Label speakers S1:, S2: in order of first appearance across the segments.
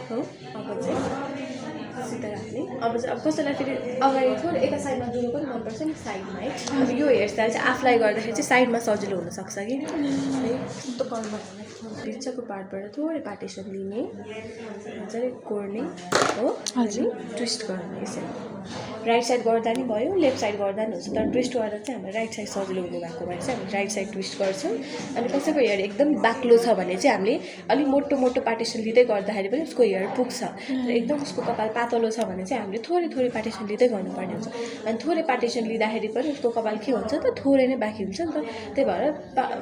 S1: हो अब चाहिँ सिधा राख्ने अब कसैलाई फेरि अगाडि थोरै यता साइडमा जुन पनि मनपर्छ नि साइडमा है अब यो हेयरस्टाइल चाहिँ आफूलाई गर्दाखेरि चाहिँ साइडमा सजिलो हुनसक्छ कि है यस्तो बिचको पार्टबाट थोरै पार्टिसन लिने मजाले कोर्ने हो हजुर ट्विस्ट गर्ने यसरी राइट साइड गर्दा नि भयो लेफ्ट साइड गर्दा नि हुन्छ तर ट्विस्ट गर्दा चाहिँ हाम्रो राइट साइड सजिलो हुने भएको भएर चाहिँ हामी राइट साइड ट्विस्ट गर्छौँ अनि कसैको हेयर एकदम बाक्लो छ भने चाहिँ हामीले अलिक मोटो मोटो पार्टिसन लिँदै गर्दाखेरि पनि उसको हेयर पुग्छ र एकदम उसको कपाल पातलो छ भने चाहिँ हामीले थोरै थोरै पार्टिसन लिँदै गर्नुपर्ने हुन्छ अनि थोरै पार्टिसन लिँदाखेरि पनि उसको कपाल के हुन्छ त थोरै नै बाँकी हुन्छ नि त त्यही भएर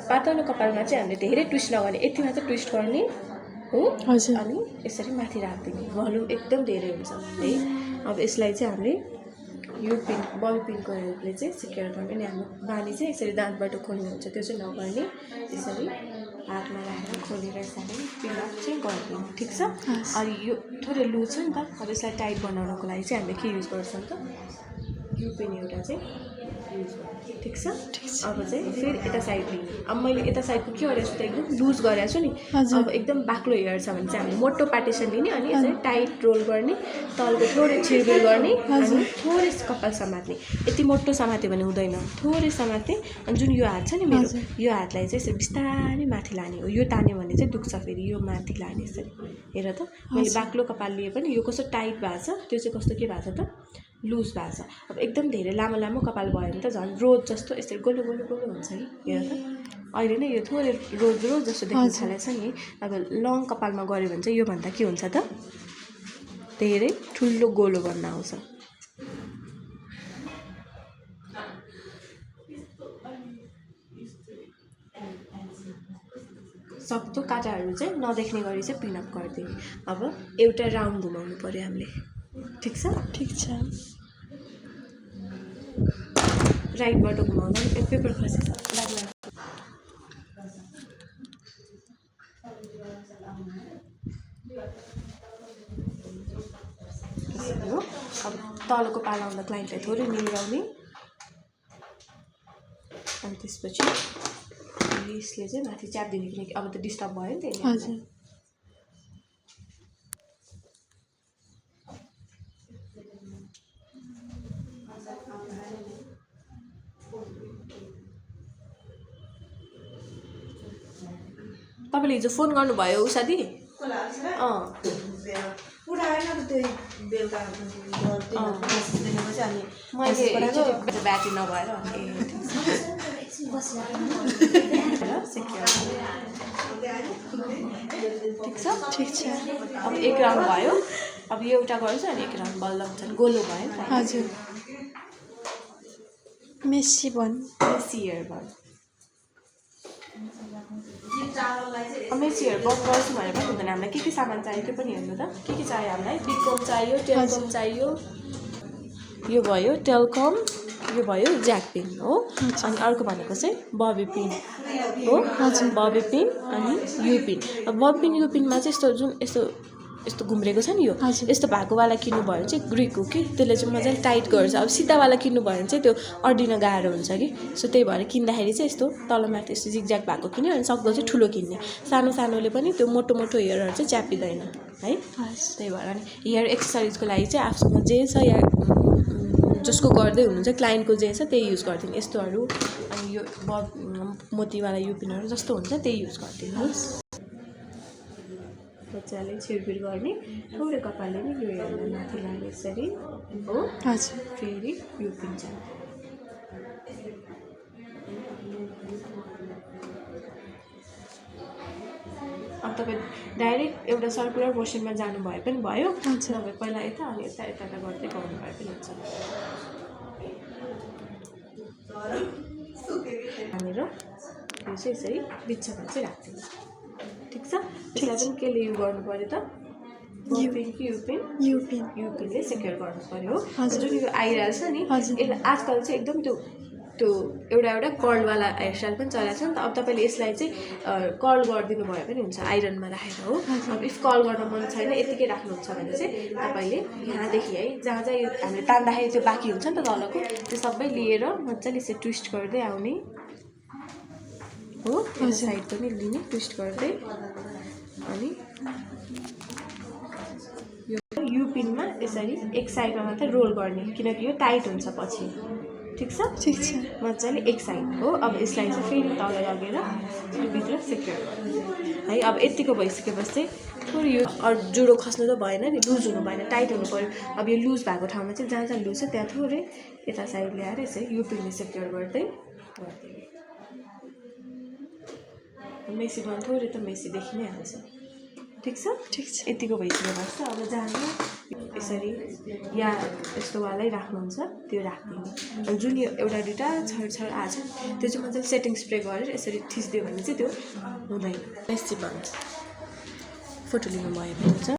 S1: पातलो कपालमा चाहिँ हामीले धेरै ट्विस्ट नगर्ने यतिमा चाहिँ ट्विस्ट गर्ने हो अनि यसरी माथि राखिदिने भोल्युम एकदम धेरै हुन्छ है अब यसलाई चाहिँ हामीले यो पिन बल पिनको हेल्पले चाहिँ सिक्योर गर्ने अनि हाम्रो बानी चाहिँ यसरी दाँतबाट खोल्ने हुन्छ त्यो चाहिँ नगर्ने यसरी हातमा राखेर खोलेर यसरी पिनअप चाहिँ गरिदिनु ठिक छ अनि यो थोरै लुज छ नि त अब यसलाई टाइट बनाउनको लागि चाहिँ हामीले के युज गर्छौँ त यो पिन एउटा चाहिँ युज गर्छौँ ठिक छ अब चाहिँ फेरि यता साइड लिने अब मैले यता साइडको के गरेको छु त एकदम लुज गरेको छु नि अब एकदम बाक्लो हेयर छ भने चाहिँ हामीले मोटो पार्टिसन लिने अनि यसरी टाइट रोल गर्ने तलको थोरै छिरबिर गर्ने अनि थोरै कपाल समात्ने यति मोटो समात्यो भने हुँदैन थोरै समात्ने अनि जुन यो हात छ नि मेरो यो हातलाई चाहिँ यसरी बिस्तारै माथि लाने हो यो तान्यो भने चाहिँ दुख्छ फेरि यो माथि लाने यसरी हेर त मैले बाक्लो कपाल लिए पनि यो कस्तो टाइट भएको छ त्यो चाहिँ कस्तो के भएको छ त लुज भएको छ अब एकदम धेरै लामो लामो कपाल भयो भने त झन् रोज जस्तो यसरी गोलो गोलो गोलो हुन्छ कि हेर त अहिले नै यो थोरै रोज रोज जस्तो देख्न थालेको छ नि अब लङ कपालमा गऱ्यो भने चाहिँ योभन्दा के हुन्छ त धेरै ठुलो गोलो बन्न आउँछ सक्दो काँटाहरू चाहिँ नदेख्ने गरी चाहिँ पिनअप गरिदिने अब एउटा राउन्ड घुमाउनु पर्यो हामीले ठिक छ राइटबाट घुमाउँदा एक पेपर खसेछ हो अब तलको पाला आउँदा क्लाइन्टलाई थोरै मिलाउने अनि त्यसपछि यसले चाहिँ माथि च्यापिदिने किनकि अब त डिस्टर्ब भयो नि त्यसले हजुर तपाईँले हिजो फोन गर्नुभयो उषा दी ब्याट्री नभएर ठिक छ अब एक राउन्ड भयो अब यो एउटा गर्छ अनि एक राउन्ड बल्ल हुन्छ गोलो भयो हजुर मेसी हेयर बन मेसी हेयर बन गर्छु भने पनि हुँदैन हामीलाई के सामान चाहियो त्यो पनि हेर्नु त के चाहियो हामीलाई बिग कम चाहियो टेलकम चाहियो यो भयो टेलकम यो भयो ज्याक पिन हो अनि अर्को भनेको चाहिँ बबी पिन हो हजुर बबी पिन अनि यु पिन अब बबी पिन यु पिनमा चाहिँ यस्तो जुन यस्तो घुम्रेको छ नि यो यस्तो भएकोवाला किन्नुभयो भने चाहिँ ग्रिक हो कि त्यसले चाहिँ मजाले टाइट गर्छ अब सिधावाला किन्नुभयो भने चाहिँ त्यो अड्डिन गाह्रो हुन्छ कि सो त्यही भएर किन्दाखेरि चाहिँ यस्तो तलमाथि यस्तो जिगज्याग भएको किन्यो अनि सक्दो चाहिँ ठुलो किन्ने सानो सानोले पनि त्यो मोटो मोटो हेयरहरू चाहिँ च्यापिँदैन है त्यही भएर अनि हेयर एक्सर्साइजको लागि चाहिँ आफूसँग जे छ या जसको गर्दै हुनुहुन्छ क्लाइन्टको जे छ त्यही युज गरिदिनु यस्तोहरू अनि यो मोतीवाला युपिनहरू जस्तो हुन्छ त्यही युज गरिदिनुहोस् मजाले छिरबिर गर्ने थोरै कपालले नि यो हेर्न माथि लाने यसरी हो हजुर फेरि युपिन छ अब तपाईँ डाइरेक्ट एउटा सर्कुलर मोसनमा जानु भए पनि भयो नभए पहिला यता अनि यता गर्दै गर्नु भए पनि हुन्छ हालेर यो चाहिँ यसरी बिचमा चाहिँ राख्दिनु ठिक छ त्यसलाई पनि केले युज गर्नु पर्यो त युपिनले सेक्योर गर्नु पर्यो जुन यो आइरहेको छ नि यसलाई आजकल चाहिँ एकदम त्यो एउटा कर्लवाला हेयरस्टाइल पनि चलेको छ नि त अब तपाईँले यसलाई चाहिँ कर्ल गरिदिनु भयो पनि हुन्छ आइरनमा राखेर हो अब इफ कर्ल गर्न मन छैन यतिकै राख्नुहुन्छ भने चाहिँ तपाईँले यहाँदेखि है जहाँ यो हामीले तान्दाखेरि त्यो बाँकी हुन्छ नि त तलको त्यो सबै लिएर मजाले यसरी ट्विस्ट गर्दै आउने हो साइड पनि लिने ट्विस्ट गर्दै अनि यो युपिनमा यसरी एक साइडमा मात्रै रोल गर्ने किनकि यो टाइट हुन्छ पछि ठिक छ मजाले एक साइड हो अब यसलाई चाहिँ फेरि तल लगेर भित्र सेक्युर गर्नु है अब यतिको भइसकेपछि चाहिँ थोरै यो जुडो खस्नु त भएन नि लुज हुनु भएन टाइट हुनु पऱ्यो अब यो लुज भएको ठाउँमा चाहिँ जहाँ जहाँ लुज छ त्यहाँ थोरै यता साइड ल्याएर यसरी युपिनले सेक्युर गर्दै मेसी गर्नु थोरै त मेसी देखि नै हाल्छ ठिक छ यतिको भइसकेपछि अब जहाँ यसरी या यस्तो वालै राख्नुहुन्छ त्यो राखिदिनु जुन यो एउटा दुइटा छर आछ त्यो चाहिँ मजाले सेटिङ स्प्रे गरेर यसरी थिच्दियो भने चाहिँ त्यो हुँदैन मेसी बन्छ फोटो लिनु भयो भने हुन्छ